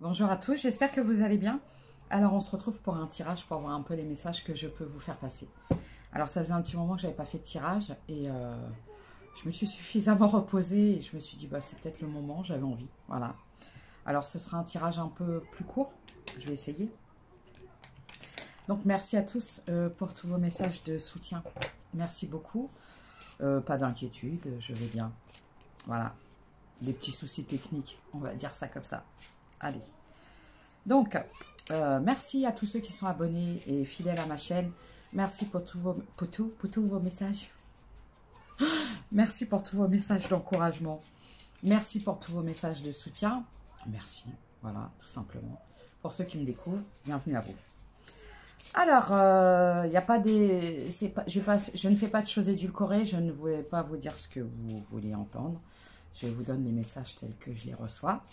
Bonjour à tous, j'espère que vous allez bien. Alors on se retrouve pour un tirage pour voir un peu les messages que je peux vous faire passer. Alors ça faisait un petit moment que je n'avais pas fait de tirage et je me suis suffisamment reposée et je me suis dit bah c'est peut-être le moment, j'avais envie. Voilà. Alors ce sera un tirage un peu plus court, je vais essayer. Donc merci à tous pour tous vos messages de soutien. Merci beaucoup. Pas d'inquiétude, je vais bien. Voilà. Des petits soucis techniques, on va dire ça comme ça. Allez. Donc, merci à tous ceux qui sont abonnés et fidèles à ma chaîne. Merci pour tous vos messages. Merci pour tous vos messages d'encouragement. Merci pour tous vos messages de soutien. Merci, voilà, tout simplement. Pour ceux qui me découvrent, bienvenue à vous. Alors, il n'y a pas des... je ne fais pas de choses édulcorées. Je ne voulais pas vous dire ce que vous voulez entendre. Je vous donne les messages tels que je les reçois.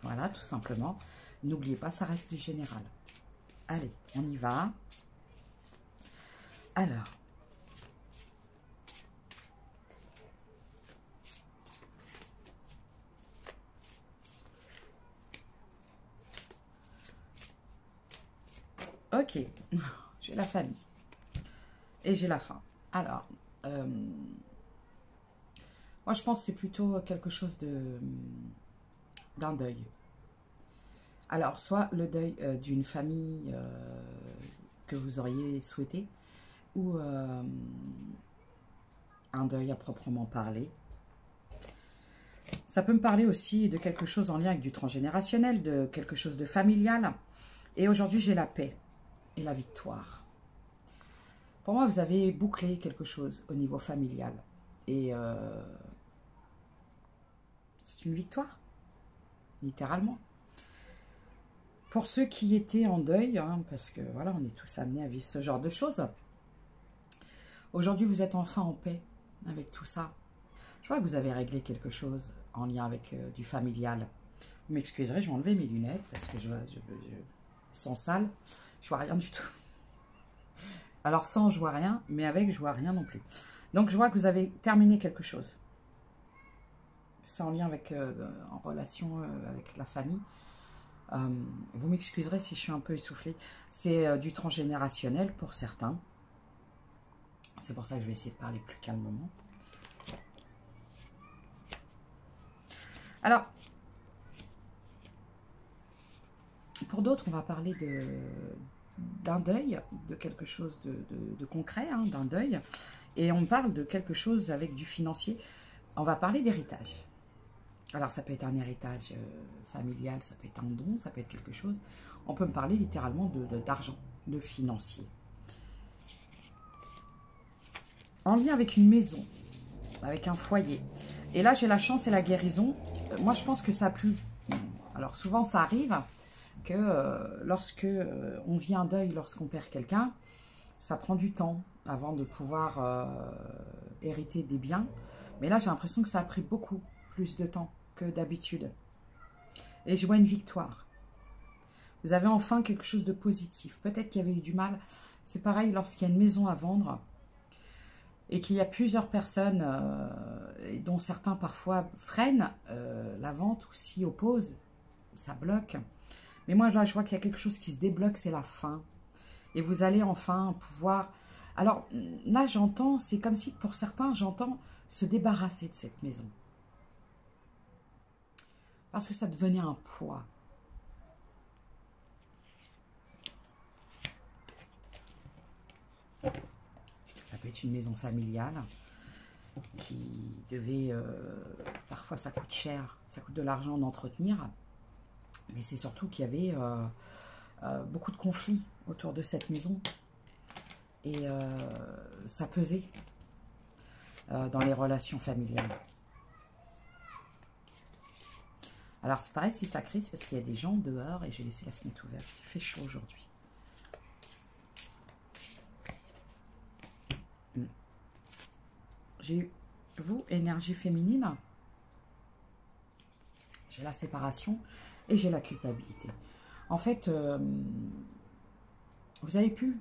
Voilà, tout simplement. N'oubliez pas, ça reste du général. Allez, on y va. Alors. Ok, j'ai la famille. Et j'ai la fin. Alors, moi je pense que c'est plutôt quelque chose d'un deuil. Alors, soit le deuil d'une famille que vous auriez souhaité, ou un deuil à proprement parler. Ça peut me parler aussi de quelque chose en lien avec du transgénérationnel, de quelque chose de familial. Et aujourd'hui, j'ai la paix et la victoire. Pour moi, vous avez bouclé quelque chose au niveau familial. Et c'est une victoire, littéralement. Pour ceux qui étaient en deuil, hein, parce que voilà, on est tous amenés à vivre ce genre de choses. Aujourd'hui, vous êtes enfin en paix avec tout ça. Je vois que vous avez réglé quelque chose en lien avec du familial. Vous m'excuserez, je vais enlever mes lunettes parce que je sans sale, je vois rien du tout. Alors sans, je vois rien, mais avec, je vois rien non plus. Donc, je vois que vous avez terminé quelque chose. C'est en lien avec, en relation avec la famille. Vous m'excuserez si je suis un peu essoufflée. C'est du transgénérationnel pour certains. C'est pour ça que je vais essayer de parler plus calmement. Alors, pour d'autres, on va parler d'un deuil, de quelque chose de concret, hein, d'un deuil. Et on parle de quelque chose avec du financier. On va parler d'héritage. Alors, ça peut être un héritage familial, ça peut être un don, ça peut être quelque chose. On peut me parler littéralement d'argent, de financier. En lien avec une maison, avec un foyer. Et là, j'ai la chance et la guérison. Moi, je pense que ça a plu. Alors, souvent, ça arrive que lorsque on vit un deuil, lorsqu'on perd quelqu'un, ça prend du temps avant de pouvoir hériter des biens. Mais là, j'ai l'impression que ça a pris beaucoup plus de temps que d'habitude. Et je vois une victoire. Vous avez enfin quelque chose de positif. Peut-être qu'il y avait eu du mal. C'est pareil lorsqu'il y a une maison à vendre et qu'il y a plusieurs personnes, dont certains parfois freinent la vente ou s'y opposent. Ça bloque. Mais moi, là, je vois qu'il y a quelque chose qui se débloque, c'est la fin. Et vous allez enfin pouvoir... Alors, là, j'entends, c'est comme si pour certains, j'entends se débarrasser de cette maison. Parce que ça devenait un poids. Ça peut être une maison familiale qui devait... parfois, ça coûte cher, ça coûte de l'argent d'entretenir. Mais c'est surtout qu'il y avait beaucoup de conflits autour de cette maison. Et ça pesait dans les relations familiales. Alors, c'est pareil si ça crise parce qu'il y a des gens dehors et j'ai laissé la fenêtre ouverte. Il fait chaud aujourd'hui. J'ai eu, vous, énergie féminine. J'ai la séparation et j'ai la culpabilité. En fait, vous avez pu...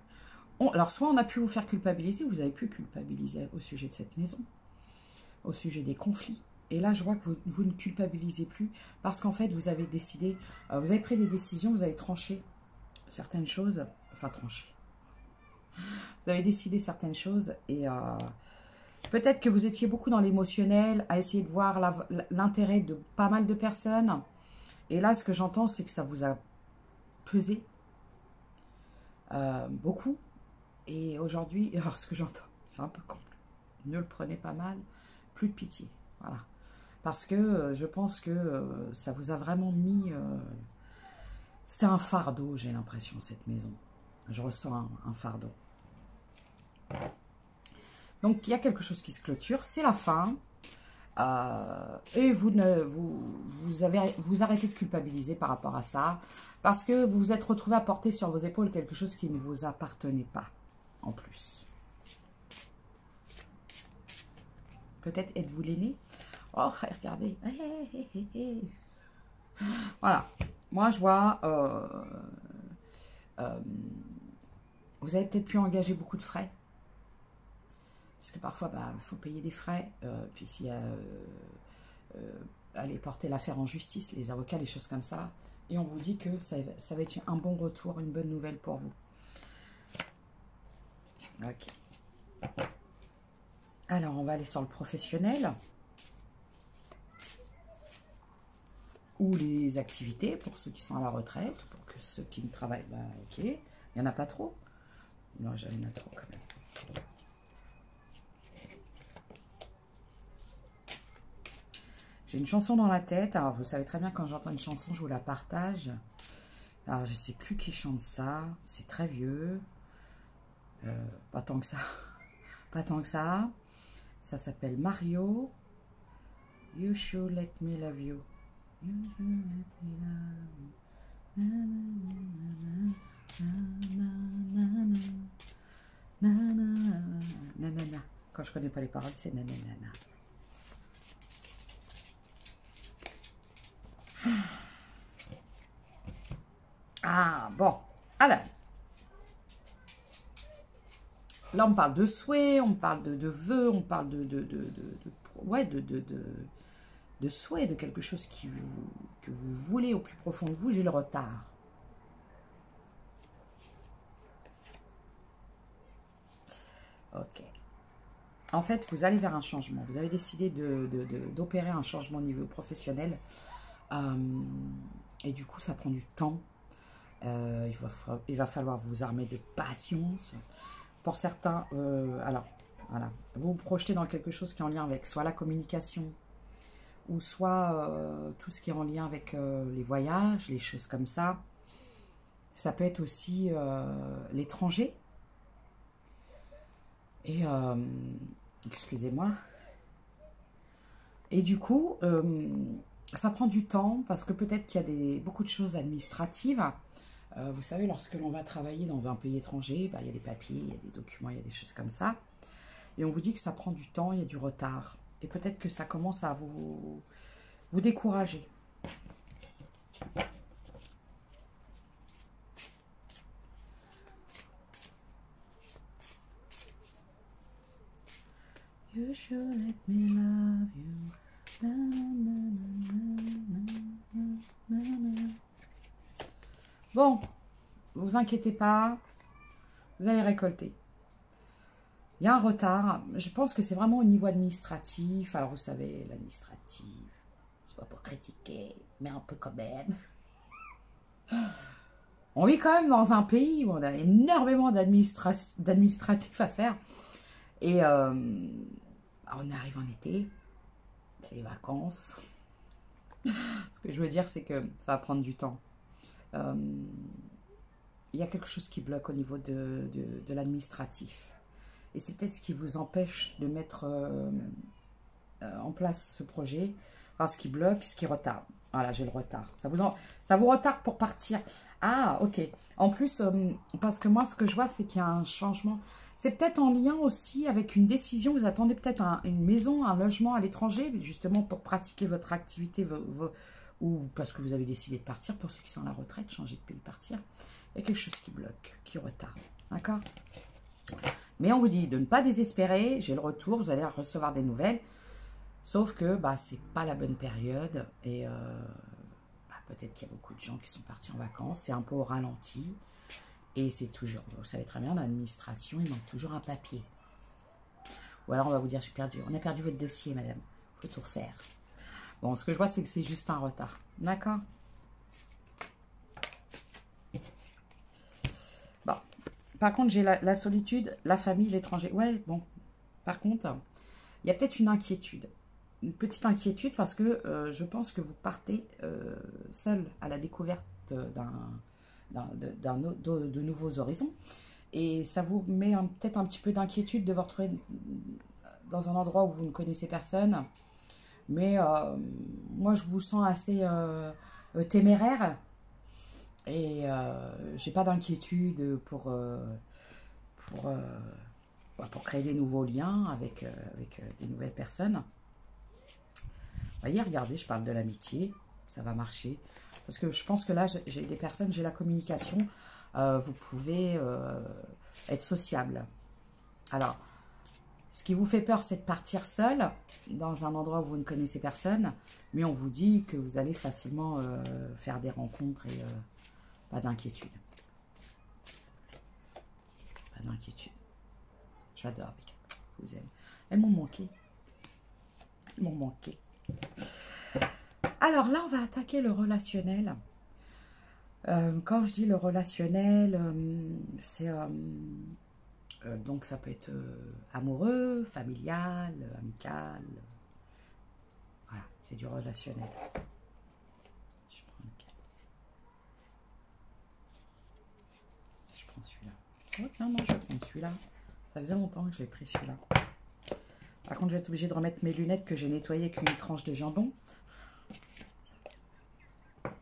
alors, soit on a pu vous faire culpabiliser, ou vous avez pu culpabiliser au sujet de cette maison, au sujet des conflits. Et là, je vois que vous ne culpabilisez plus parce qu'en fait, vous avez décidé, vous avez pris des décisions, vous avez tranché certaines choses, enfin tranché. Vous avez décidé certaines choses et peut-être que vous étiez beaucoup dans l'émotionnel, à essayer de voir l'intérêt de pas mal de personnes. Et là, ce que j'entends, c'est que ça vous a pesé beaucoup. Et aujourd'hui, alors ce que j'entends, c'est un peu compliqué. Ne le prenez pas mal, plus de pitié. Voilà. Parce que je pense que ça vous a vraiment mis... c'était un fardeau, j'ai l'impression, cette maison. Je ressens un fardeau. Donc, il y a quelque chose qui se clôture. C'est la fin. Et vous arrêtez de culpabiliser par rapport à ça. Parce que vous vous êtes retrouvé à porter sur vos épaules quelque chose qui ne vous appartenait pas, en plus. Peut-être êtes-vous l'aîné? Oh, regardez. Voilà. Moi, je vois... vous avez peut-être pu engager beaucoup de frais. Parce que parfois, il faut payer des frais. Puis s'il y a... aller porter l'affaire en justice, les avocats, les choses comme ça. Et on vous dit que ça va être un bon retour, une bonne nouvelle pour vous. Ok. Alors, on va aller sur le professionnel. Ou les activités, pour ceux qui sont à la retraite. Pour que ceux qui ne travaillent, ok. Il n'y en a pas trop. Non, il y en a trop quand même. J'ai une chanson dans la tête. Alors, vous savez très bien, quand j'entends une chanson, je vous la partage. Alors, je ne sais plus qui chante ça. C'est très vieux. Pas tant que ça. Pas tant que ça. Ça s'appelle Mario. You should let me love you. You should let me love you. Nanana. Quand je connais pas les paroles, c'est nanana. Ah, bon. Alors. Là, on parle de souhaits, on parle de vœux, on parle de souhaits, de quelque chose que vous voulez au plus profond de vous. J'ai le retard. Ok. En fait, vous allez vers un changement. Vous avez décidé d'opérer un changement au niveau professionnel. Et du coup, ça prend du temps. Il va falloir vous armer de patience. Pour certains, alors, voilà, vous vous projetez dans quelque chose qui est en lien avec soit la communication, ou soit tout ce qui est en lien avec les voyages, les choses comme ça. Ça peut être aussi l'étranger. Et, excusez-moi. Et du coup, ça prend du temps parce que peut-être qu'il y a beaucoup de choses administratives. Vous savez, lorsque l'on va travailler dans un pays étranger, il y a des papiers, il y a des documents, il y a des choses comme ça. Et on vous dit que ça prend du temps, il y a du retard. Et peut-être que ça commence à vous décourager. You should let me love you. Na, na, na. Bon, vous inquiétez pas, vous allez récolter. Il y a un retard. Je pense que c'est vraiment au niveau administratif. Alors, vous savez, l'administratif, c'est pas pour critiquer, mais un peu quand même. On vit quand même dans un pays où on a énormément d'administratifs à faire. Et on arrive en été, c'est les vacances. Ce que je veux dire, c'est que ça va prendre du temps. Il y a quelque chose qui bloque au niveau de l'administratif. Et c'est peut-être ce qui vous empêche de mettre en place ce projet. Enfin, ce qui bloque, ce qui retarde. Voilà, j'ai le retard. Ça vous retarde pour partir. Ah, ok. En plus, parce que moi, ce que je vois, c'est qu'il y a un changement. C'est peut-être en lien aussi avec une décision. Vous attendez peut-être une maison, un logement à l'étranger, justement pour pratiquer votre activité, ou parce que vous avez décidé de partir, pour ceux qui sont à la retraite, changer de pays, partir. Il y a quelque chose qui bloque, qui retarde. D'accord? Mais on vous dit de ne pas désespérer. J'ai le retour, vous allez recevoir des nouvelles. Sauf que bah, c'est pas la bonne période et bah, peut-être qu'il y a beaucoup de gens qui sont partis en vacances. C'est un peu au ralenti et c'est toujours, vous savez très bien, l'administration, il manque toujours un papier. Ou alors on va vous dire, j'ai perdu, on a perdu votre dossier, madame. Il faut tout refaire. Bon, ce que je vois, c'est que c'est juste un retard. D'accord? Bon. Par contre, j'ai la solitude, la famille, l'étranger. Ouais, bon. Par contre, il y a peut-être une inquiétude. Une petite inquiétude parce que je pense que vous partez seul à la découverte de nouveaux horizons. Et ça vous met peut-être un petit peu d'inquiétude de vous retrouver dans un endroit où vous ne connaissez personne. Mais moi, je vous sens assez téméraire. Et j'ai pas d'inquiétude pour créer des nouveaux liens avec des nouvelles personnes. Vous voyez, regardez, je parle de l'amitié. Ça va marcher. Parce que je pense que là, j'ai des personnes, j'ai la communication. Vous pouvez être sociable. Alors, ce qui vous fait peur, c'est de partir seul dans un endroit où vous ne connaissez personne. Mais on vous dit que vous allez facilement faire des rencontres et pas d'inquiétude. Pas d'inquiétude. J'adore, je vous aime. Elles m'ont manqué. Elles m'ont manqué. Alors là, on va attaquer le relationnel. Quand je dis le relationnel, c'est donc ça peut être amoureux, familial, amical. Voilà, c'est du relationnel. Je prends celui-là. Oh tiens, non, je vais prendre celui-là. Ça faisait longtemps que je l'ai pris celui-là. Par contre, je vais être obligée de remettre mes lunettes que j'ai nettoyées avec une tranche de jambon.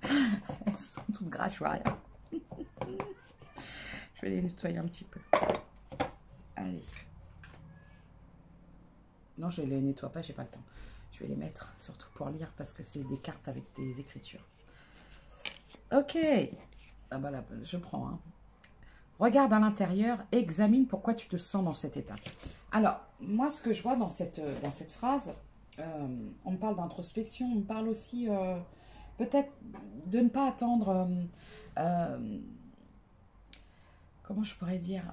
Elles sont toutes grasses, je vois rien. Je vais les nettoyer un petit peu. Allez. Non, je ne les nettoie pas, j'ai pas le temps. Je vais les mettre, surtout pour lire, parce que c'est des cartes avec des écritures. Ok. Ah bah là, je prends. Hein. Regarde à l'intérieur, examine pourquoi tu te sens dans cet état. Alors, moi, ce que je vois dans cette phrase, on me parle d'introspection, on me parle aussi peut-être de ne pas attendre, comment je pourrais dire,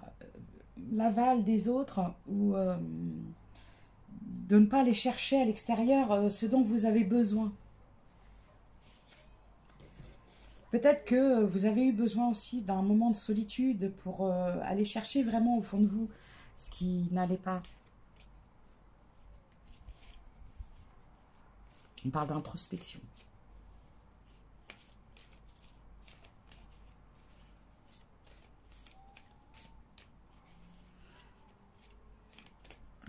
l'aval des autres ou de ne pas aller chercher à l'extérieur ce dont vous avez besoin. Peut-être que vous avez eu besoin aussi d'un moment de solitude pour aller chercher vraiment au fond de vous ce qui n'allait pas. On parle d'introspection.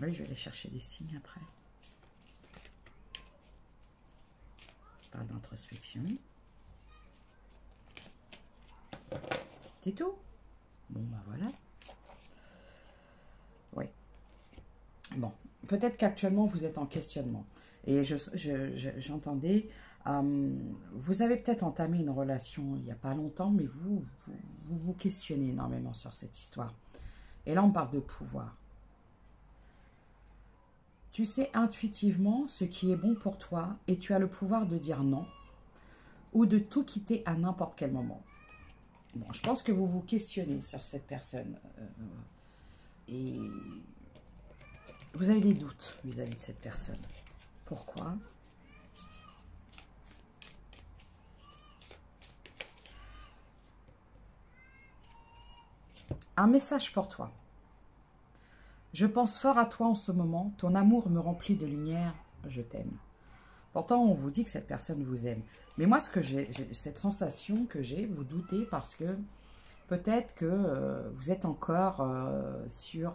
Oui, je vais aller chercher des signes après. On parle d'introspection. C'est tout. Bon, ben voilà. Oui. Bon, peut-être qu'actuellement, vous êtes en questionnement. Et j'entendais, vous avez peut-être entamé une relation il n'y a pas longtemps, mais vous questionnez énormément sur cette histoire. Et là, on parle de pouvoir. Tu sais intuitivement ce qui est bon pour toi et tu as le pouvoir de dire non ou de tout quitter à n'importe quel moment. Bon, je pense que vous vous questionnez sur cette personne et vous avez des doutes vis-à-vis de cette personne. Pourquoi? Un message pour toi. Je pense fort à toi en ce moment. Ton amour me remplit de lumière. Je t'aime. Pourtant, on vous dit que cette personne vous aime. Mais moi, cette sensation que j'ai, vous doutez parce que peut-être que vous êtes encore sur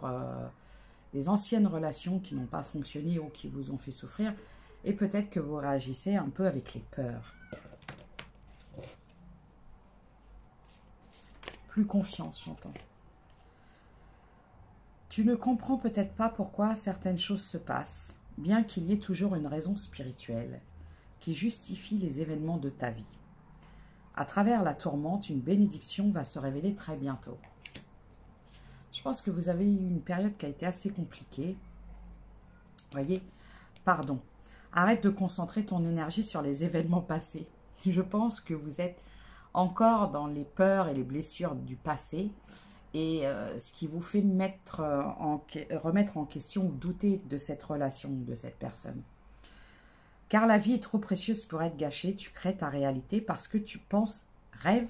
des anciennes relations qui n'ont pas fonctionné ou qui vous ont fait souffrir. Et peut-être que vous réagissez un peu avec les peurs. Plus confiance, j'entends. Tu ne comprends peut-être pas pourquoi certaines choses se passent, bien qu'il y ait toujours une raison spirituelle qui justifie les événements de ta vie. À travers la tourmente, une bénédiction va se révéler très bientôt. Je pense que vous avez eu une période qui a été assez compliquée. Voyez, pardon. Arrête de concentrer ton énergie sur les événements passés. Je pense que vous êtes encore dans les peurs et les blessures du passé. Et ce qui vous fait remettre en question ou douter de cette relation, de cette personne. Car la vie est trop précieuse pour être gâchée. Tu crées ta réalité parce que tu penses, rêves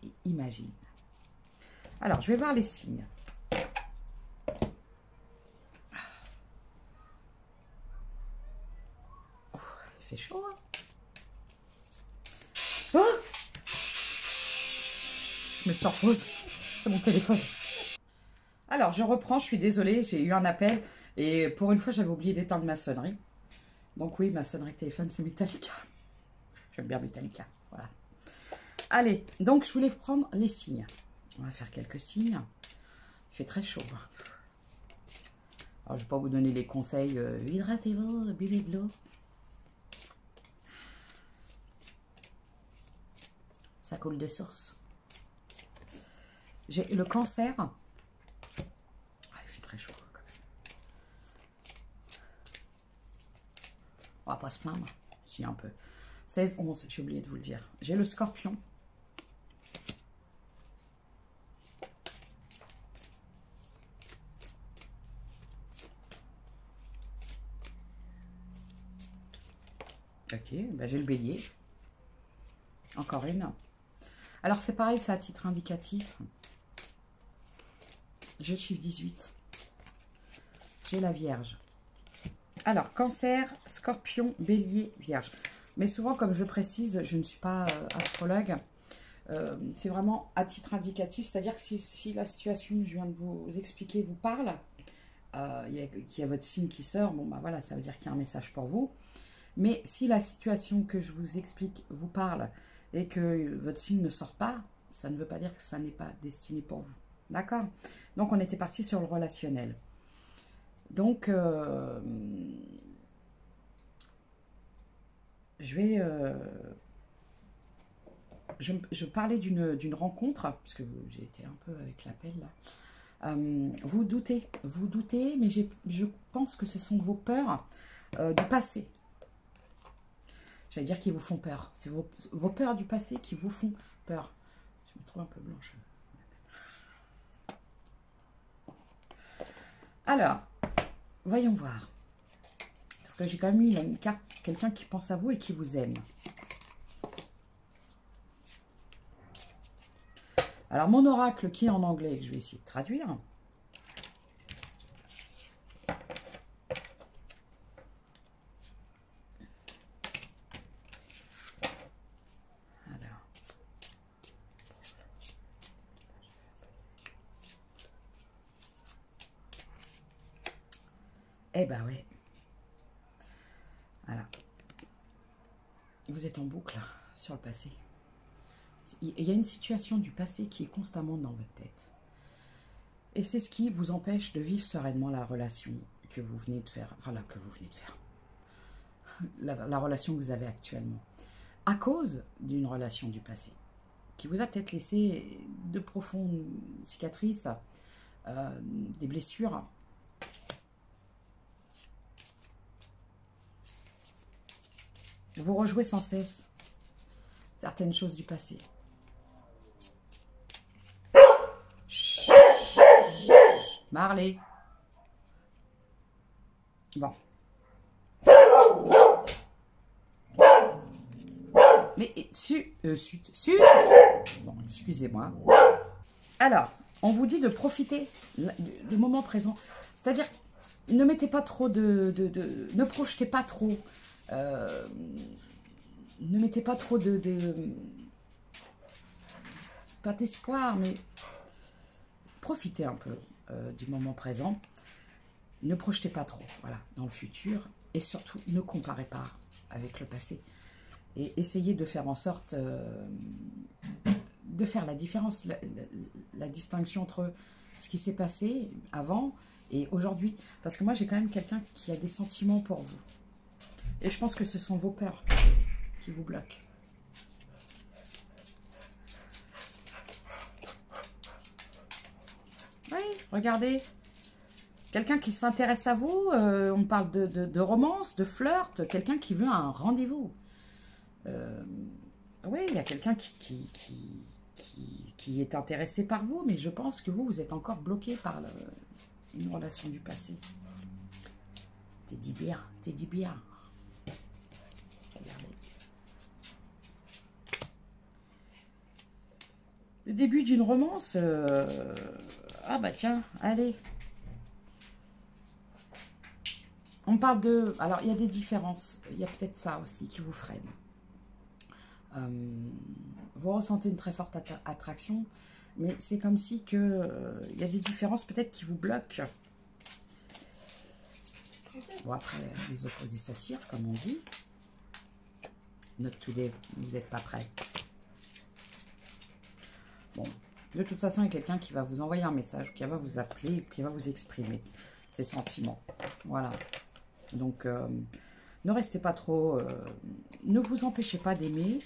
et imagines. Alors, je vais voir les signes. Il fait chaud, hein? Oh, je me sens pause. C'est mon téléphone. Alors, je reprends. Je suis désolée. J'ai eu un appel. Et pour une fois, j'avais oublié d'éteindre ma sonnerie. Donc oui, ma sonnerie de téléphone, c'est Metallica. J'aime bien Metallica. Voilà. Allez, donc je voulais prendre les signes. On va faire quelques signes. Il fait très chaud. Alors, je ne vais pas vous donner les conseils. Hydratez-vous, buvez de l'eau. Ça coule de source. J'ai le cancer. Ah, il fait très chaud quand même. On va pas se plaindre. Si, un peu. 16, 11, j'ai oublié de vous le dire. J'ai le scorpion. Ok, ben j'ai le bélier. Encore une. Alors c'est pareil, c'est à titre indicatif. J'ai le chiffre 18. J'ai la Vierge. Alors, cancer, scorpion, bélier, vierge. Mais souvent, comme je le précise, je ne suis pas astrologue. C'est vraiment à titre indicatif. C'est-à-dire que si la situation que je viens de vous expliquer vous parle, qu'il y a votre signe qui sort, bon, bah voilà, ça veut dire qu'il y a un message pour vous. Mais si la situation que je vous explique vous parle et que votre signe ne sort pas, ça ne veut pas dire que ça n'est pas destiné pour vous. D'accord? Donc, on était parti sur le relationnel. Donc, je parlais d'une rencontre, parce que j'ai été un peu avec l'appel là. Vous doutez, mais je pense que ce sont vos peurs du passé. J'allais dire qui vous font peur. C'est vos peurs du passé qui vous font peur. Je me trouve un peu blanche. Alors, voyons voir. Parce que j'ai quand même eu une carte, quelqu'un qui pense à vous et qui vous aime. Alors, mon oracle qui est en anglais, que je vais essayer de traduire. Eh ben ouais. Voilà. Vous êtes en boucle sur le passé. Il y a une situation du passé qui est constamment dans votre tête. Et c'est ce qui vous empêche de vivre sereinement la relation que vous venez de faire. Enfin, là, que vous venez de faire. La relation que vous avez actuellement. À cause d'une relation du passé. Qui vous a peut-être laissé de profondes cicatrices, des blessures. Vous rejouez sans cesse certaines choses du passé. Chut, Marley. Bon. Mais bon, excusez-moi. Alors, on vous dit de profiter du moment présent. C'est-à-dire, ne mettez pas trop ne projetez pas trop. Ne mettez pas trop pas d'espoir, mais profitez un peu du moment présent. Ne projetez pas trop, voilà, dans le futur. Et surtout, ne comparez pas avec le passé. Et essayez de faire en sorte de faire la différence, la distinction entre ce qui s'est passé avant et aujourd'hui. Parce que moi, j'ai quand même quelqu'un qui a des sentiments pour vous. Et je pense que ce sont vos peurs qui vous bloquent. Oui, regardez. Quelqu'un qui s'intéresse à vous, on parle de romance, de flirt, quelqu'un qui veut un rendez-vous. Oui, il y a quelqu'un qui est intéressé par vous, mais je pense que vous êtes encore bloqué par une relation du passé. Teddy Bear, Teddy Bear. Regardez. Le début d'une romance. Ah bah tiens, allez. On parle de... Alors, il y a des différences. Il y a peut-être ça aussi qui vous freine. Vous ressentez une très forte attraction, mais c'est comme si il y a des différences peut-être qui vous bloquent. Bon, après, les opposés s'attirent, comme on dit. Not today, vous n'êtes pas prêt. Bon, de toute façon, il y a quelqu'un qui va vous envoyer un message, qui va vous appeler, qui va vous exprimer ses sentiments. Voilà. Donc, ne restez pas trop... ne vous empêchez pas d'aimer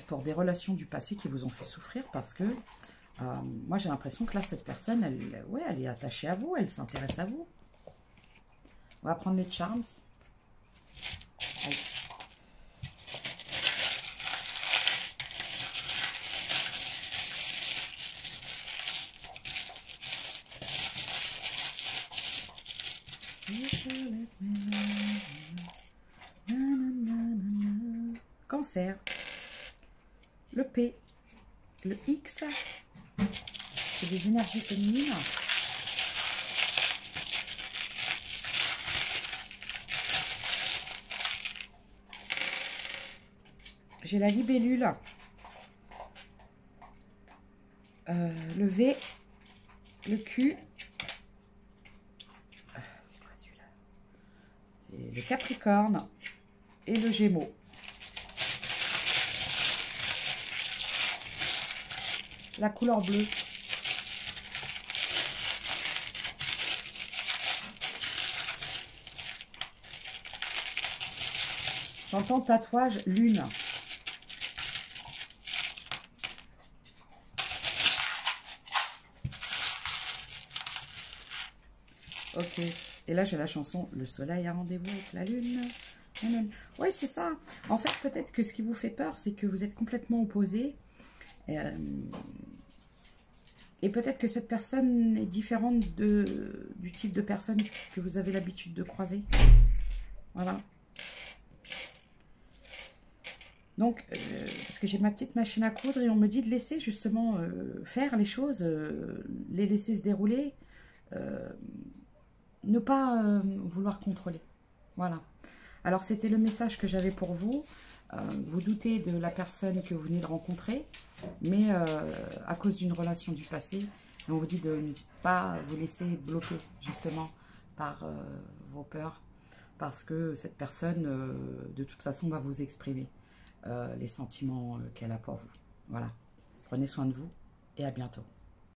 pour des relations du passé qui vous ont fait souffrir, parce que moi, j'ai l'impression que là, cette personne, elle est attachée à vous, elle s'intéresse à vous. On va prendre les charms. Allez. Cancer. Le P. Le X. C'est des énergies féminines. J'ai la libellule. Le V. Le Q. C'est quoi celui-là? C'est le Capricorne et le Gémeaux. La couleur bleue. J'entends tatouage lune. Ok. Et là, j'ai la chanson « Le soleil a rendez-vous avec la lune ». Oui, c'est ça. En fait, peut-être que ce qui vous fait peur, c'est que vous êtes complètement opposés. Et peut-être que cette personne est différente du type de personne que vous avez l'habitude de croiser. Voilà. Donc, parce que j'ai ma petite machine à coudre et on me dit de laisser justement faire les choses, les laisser se dérouler, ne pas vouloir contrôler. Voilà. Alors, c'était le message que j'avais pour vous. Vous doutez de la personne que vous venez de rencontrer, mais à cause d'une relation du passé, on vous dit de ne pas vous laisser bloquer justement par vos peurs, parce que cette personne, de toute façon, va vous exprimer les sentiments qu'elle a pour vous. Voilà. Prenez soin de vous et à bientôt.